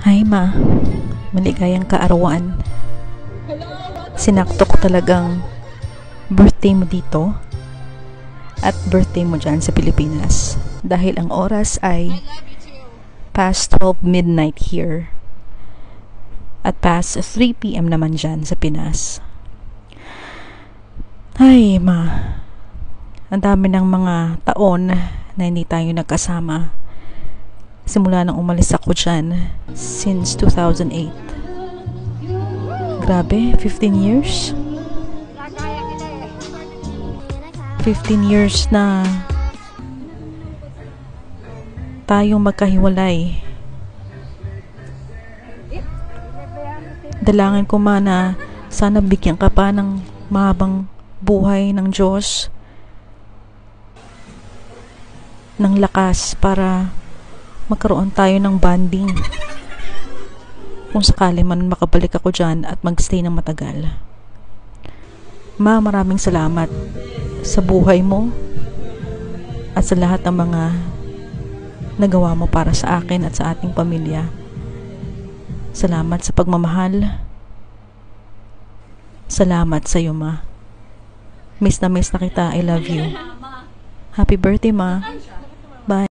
Hi ma, maligayang kaarawan. Sinakto ko talagang birthday mo dito at birthday mo dyan sa Pilipinas dahil ang oras ay past 12 midnight here at past 3 p.m. naman dyan sa Pinas. Ay ma, ang dami ng mga taon na hindi tayo nagkasama simula nang umalis ako dyan since 2008. Grabe, 15 years? 15 years na tayong magkahiwalay. Dalangin ko man na sana bigyan ka pa ng mahabang buhay ng Diyos, ng lakas para magkaroon tayo ng bonding kung sakali man makabalik ako dyan at magstay ng matagal. Ma, maraming salamat sa buhay mo at sa lahat ng mga nagawa mo para sa akin at sa ating pamilya. Salamat sa pagmamahal. Salamat sa iyo, ma. Miss na kita. I love you. Happy birthday, ma. Bye.